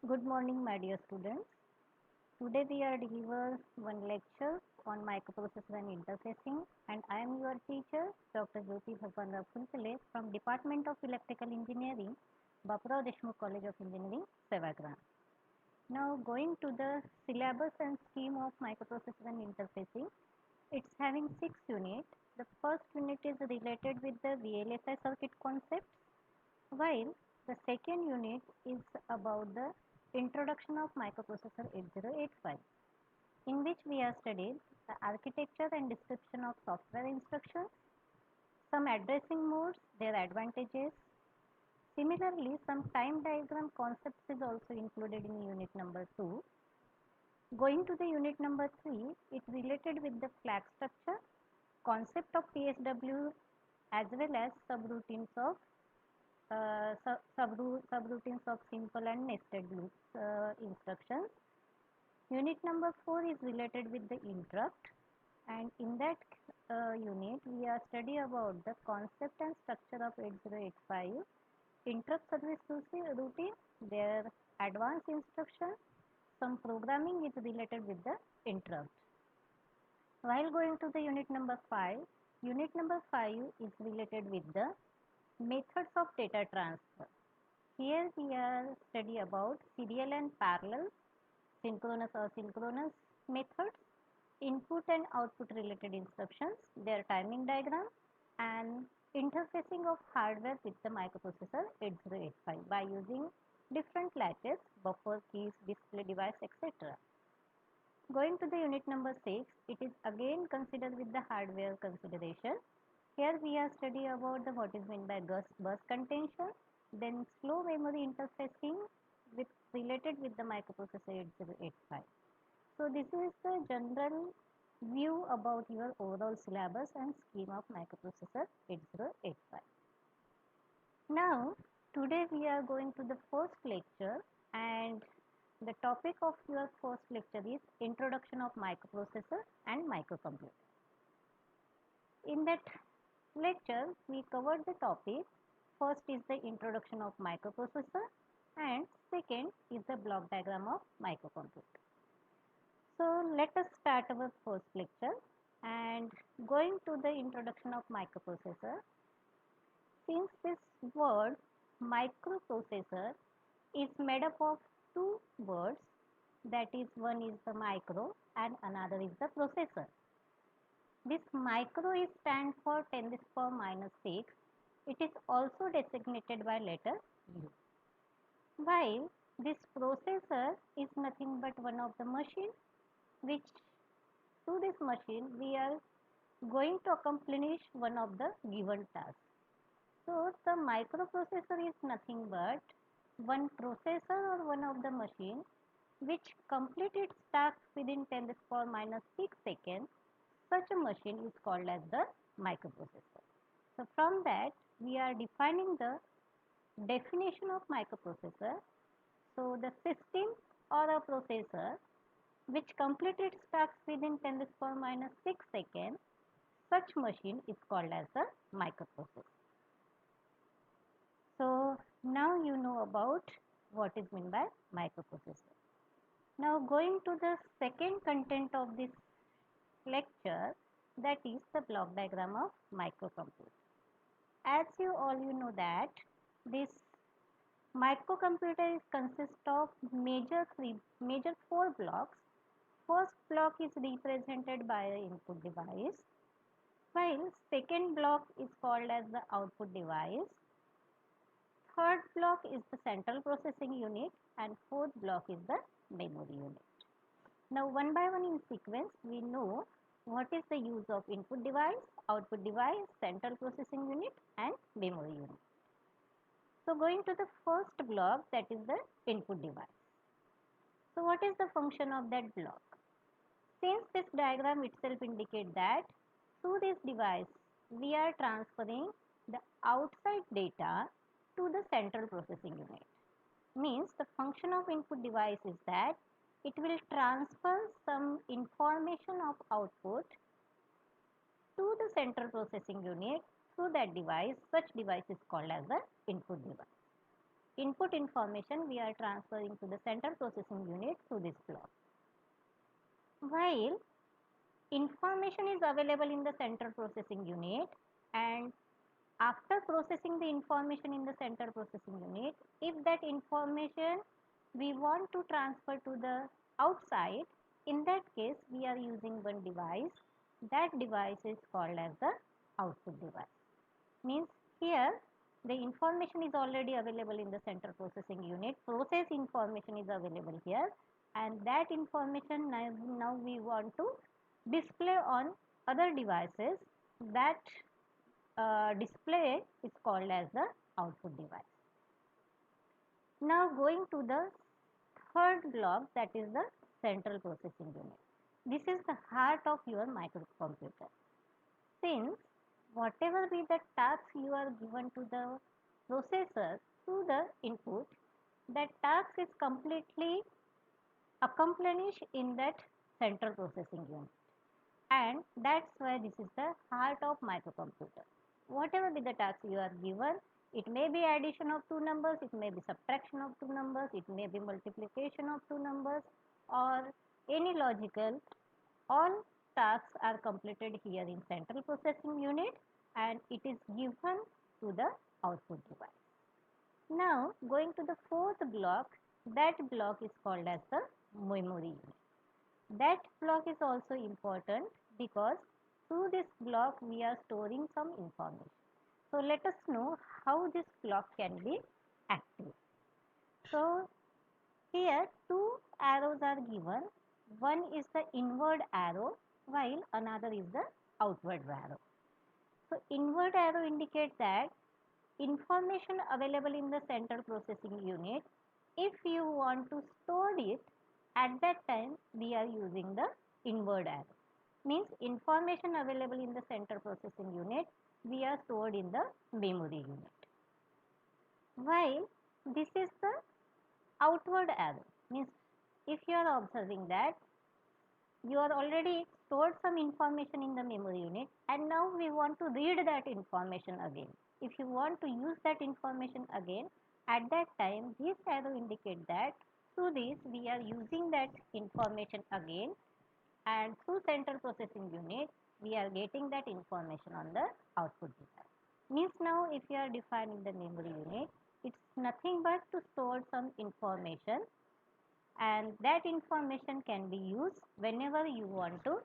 Good morning, my dear students. Today we are deliver one lecture on microprocessor and interfacing, and I am your teacher, Dr. Jyoti Bhagwanrao Phulkale from Department of Electrical Engineering, Baburao Deshmukh College of Engineering, Sevagram. Now, going to the syllabus and scheme of microprocessor and interfacing, it's having 6 units. The first unit is related with the VLSI circuit concept, while the second unit is about the introduction of microprocessor 8085, in which we have studied the architecture and description of software instructions, some addressing modes, their advantages. Similarly, some time diagram concepts is also included in unit number 2. Going to the unit number 3, it related with the flag structure, concept of PSW, as well as subroutines of subroutines of simple and nested loops instructions. Unit number 4 is related with the interrupt, and in that unit we are study about the concept and structure of 8085 interrupt service routine, their advanced instructions, some programming is related with the interrupt. While going to the unit number 5 is related with the methods of data transfer. Here we are study about serial and parallel, synchronous or asynchronous methods, input and output related instructions, their timing diagram, and interfacing of hardware with the microprocessor 8085 by using different latches, buffer keys, display device, etc. Going to the unit number 6, it is again considered with the hardware consideration. Here we are study about the what is meant by bus contention, then slow memory interfacing with related with the microprocessor 8085. So this is the general view about your overall syllabus and scheme of microprocessor 8085. Now today we are going to the first lecture, and the topic of your first lecture is introduction of microprocessor and microcomputer. In that lecture, we covered the topic. First is the introduction of microprocessor, and second is the block diagram of microcomputer. So let us start our first lecture, and going to the introduction of microprocessor. Since this word microprocessor is made up of two words, that is, one is the micro and another is the processor. This micro is stand for 10 to the power minus 6. It is also designated by letter U. While this processor is nothing but one of the machine, which to this machine we are going to accomplish one of the given tasks. So the microprocessor is nothing but one processor or one of the machine which complete its task within 10 to the power minus 6 seconds. Such a machine is called as the microprocessor. So from that we are defining the definition of microprocessor. So the system or a processor which complete its task within 10 to the power minus 6 seconds, such machine is called as a microprocessor. So now you know about what is meant by microprocessor. Now going to the second content of this lecture, that is the block diagram of microcomputer. As you know that this microcomputer is consist of major four blocks. First block is represented by the input device, while second block is called as the output device. Third block is the central processing unit, and fourth block is the memory unit. Now one by one in sequence we know what is the use of input device, output device, central processing unit and memory unit. So going to the first block, that is the input device. So what is the function of that block? Since this diagram itself indicates that through this device we are transferring the outside data to the central processing unit. Means the function of input device is that it will transfer some information of output to the central processing unit through that device. Such device is called as the input device. input information we are transferring to the central processing unit through this block. While information is available in the central processing unit, and after processing the information in the central processing unit, if that information we want to transfer to the outside, in that case we are using one device. That device is called as the output device. Means here the information is already available in the central processing unit, process information is available here, and that information now we want to display on other devices. That display is called as the output device. Now going to the third block, that is the central processing unit. This is the heart of your microcomputer. Since whatever be the task you are given to the processor through the input, that task is completely accomplished in that central processing unit, and that's why this is the heart of microcomputer. Whatever be the task you are given, it may be addition of two numbers, it may be subtraction of two numbers, it may be multiplication of two numbers, or any logical, all tasks are completed here in central processing unit, and it is given to the output device. Now going to the fourth block, that block is called as the memory unit. That block is also important because through this block we are storing some information. So let us know how this block can be active. So here two arrows are given. One is the inward arrow while another is the outward arrow. So inward arrow indicates that information available in the central processing unit, if you want to store it, at that time we are using the inward arrow. Means information available in the central processing unit, we are stored in the memory unit. While this is the outward arrow. Means if you are observing that you are already stored some information in the memory unit, and now we want to read that information again. If you want to use that information again, at that time this arrow indicates that through this we are using that information again, and through central processing unit we are getting that information on the output device. Means now if you are defining the memory unit, it's nothing but to store some information, and that information can be used whenever you want to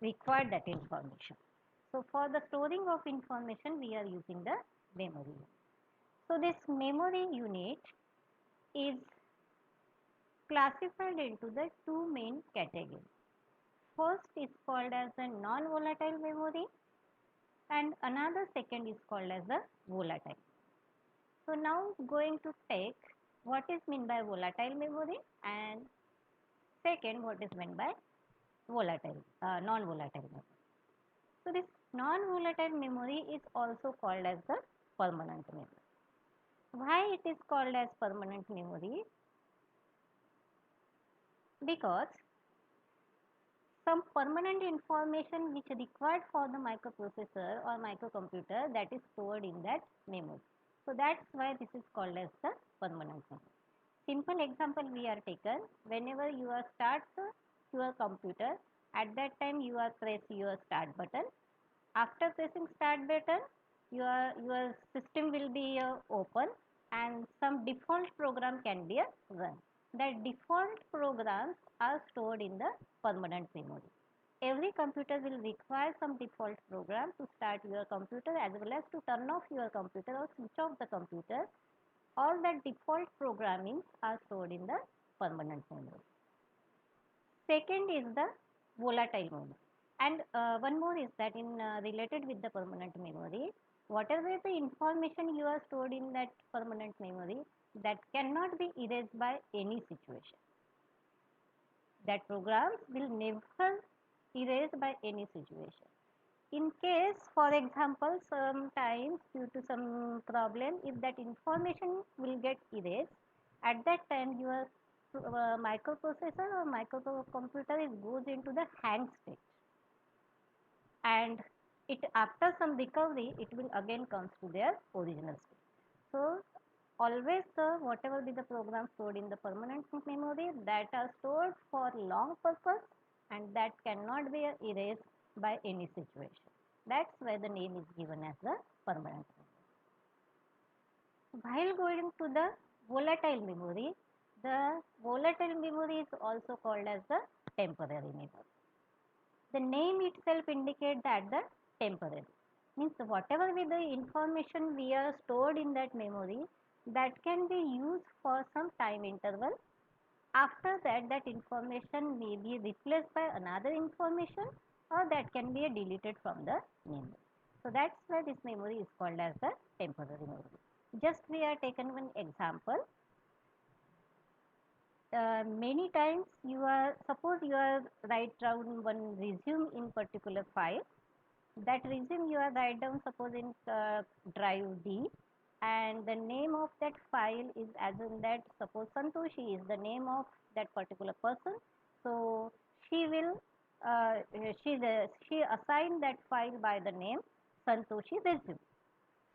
require that information. So for the storing of information we are using the memory unit. So this memory unit is classified into the two main categories. First is called as the non-volatile memory, and another second is called as the volatile. So now going to take what is meant by volatile memory, and second what is meant by non-volatile memory. So this non-volatile memory is also called as the permanent memory. Why it is called as permanent memory? Because some permanent information which is required for the microprocessor or microcomputer, that is stored in that memory. So that's why this is called as the permanent memory. Simple example we are taken, whenever you are start your computer, at that time you are press your start button. After pressing start button, your system will be open, and some default program can be run. That default programs are stored in the permanent memory. Every computer will require some default program to start your computer as well as to turn off your computer or switch off the computer. All that default programming are stored in the permanent memory. Second is the volatile memory. And one more is that in related with the permanent memory, whatever the information you are stored in that permanent memory, that cannot be erased by any situation. That programs will never erase by any situation. In case, for example, sometimes due to some problem, if that information will get erased, at that time your microprocessor or microcomputer is goes into the hang state, and it after some recovery it will again comes to their original state. So always the whatever be the program stored in the permanent memory that are stored for long purpose and that cannot be erased by any situation. That's why the name is given as the permanent memory. While going to the volatile memory, the volatile memory is also called as the temporary memory. The name itself indicates that the temporary means whatever with the information we are stored in that memory that can be used for some time interval. After that, that information may be replaced by another information or that can be deleted from the memory. So that's why this memory is called as the temporary memory. Just we are taken one example. Many times you are suppose you are write down one resume in particular file. That resume you are write down suppose in drive D, and the name of that file is as in that suppose Santoshi is the name of that particular person. So she will she assign that file by the name Santoshi resume.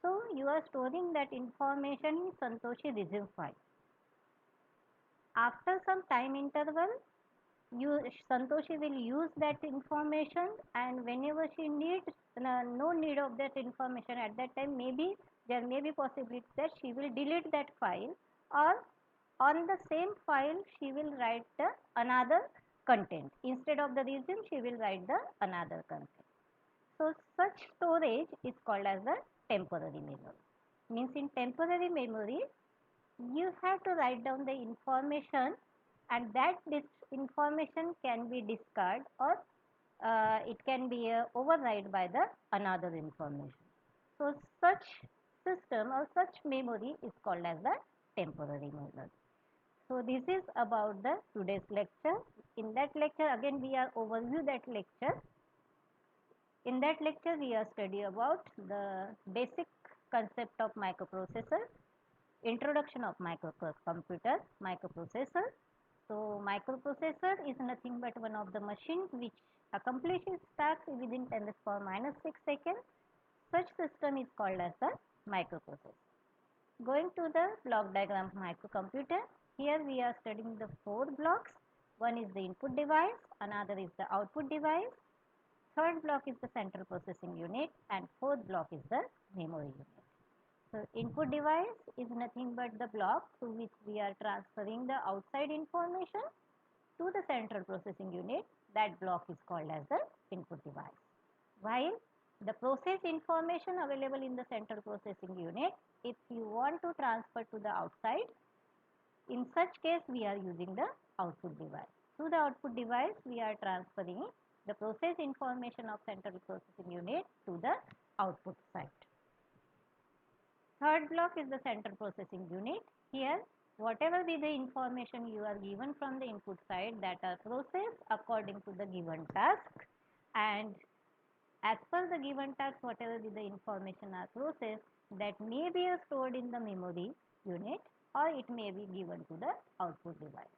So you are storing that information in Santoshi resume file. After some time interval, you Santoshi will use that information, and whenever she needs no need of that information at that time, maybe there may be possibility that she will delete that file, or on the same file she will write the another content. Instead of the resume she will write the another content. So such storage is called as the temporary memory. Means in temporary memory you have to write down the information, and that this information can be discarded or it can be override by the another information. So such system or such memory is called as the temporary memory. So this is about the today's lecture. In that lecture again we are overview that lecture. In that lecture we are study about the basic concept of microprocessor, introduction of microcomputer, microprocessor. So microprocessor is nothing but one of the machines which accomplishes tasks within 10 to the power minus 6 seconds. Such system is called as the microprocessor. Going to the block diagram of microcomputer, here we are studying the 4 blocks. One is the input device, another is the output device, third block is the central processing unit, and fourth block is the memory unit. So input device is nothing but the block to which we are transferring the outside information to the central processing unit. That block is called as the input device. While the process information available in the central processing unit, if you want to transfer to the outside, in such case we are using the output device. Through the output device we are transferring the process information of central processing unit to the output side. Third block is the central processing unit. Here whatever be the information you are given from the input side that are processed according to the given task, and as per the given task whatever be the information are processed that may be stored in the memory unit or it may be given to the output device.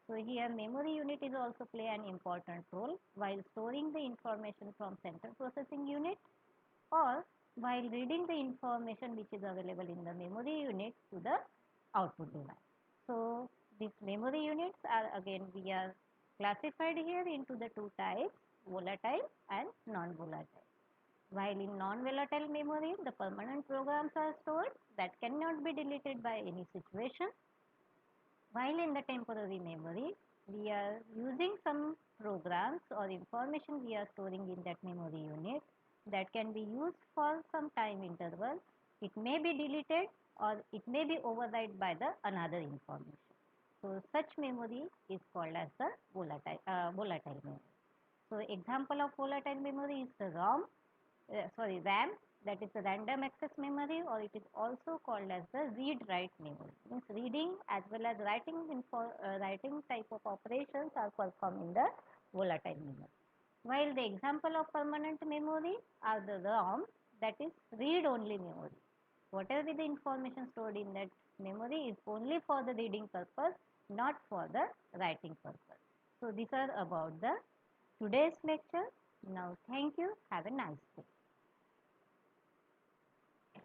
So here memory unit is also play an important role while storing the information from central processing unit or while reading the information which is available in the memory unit to the output device. So these memory units are again we are classified here into the two types, volatile and non-volatile. While in non-volatile memory the permanent programs are stored that cannot be deleted by any situation, while in the temporary memory we are using some programs or information we are storing in that memory unit that can be used for some time interval. It may be deleted or it may be override by the another information. So such memory is called as the volatile memory. So example of volatile memory is the RAM, that is the random access memory, or it is also called as the read-write memory. Means reading as well as writing type of operations are performed in the volatile memory. While the example of permanent memory are the ROM, that is read-only memory. Whatever is the information stored in that memory is only for the reading purpose, not for the writing purpose. So these are about the today's lecture. Now thank you. Have a nice day.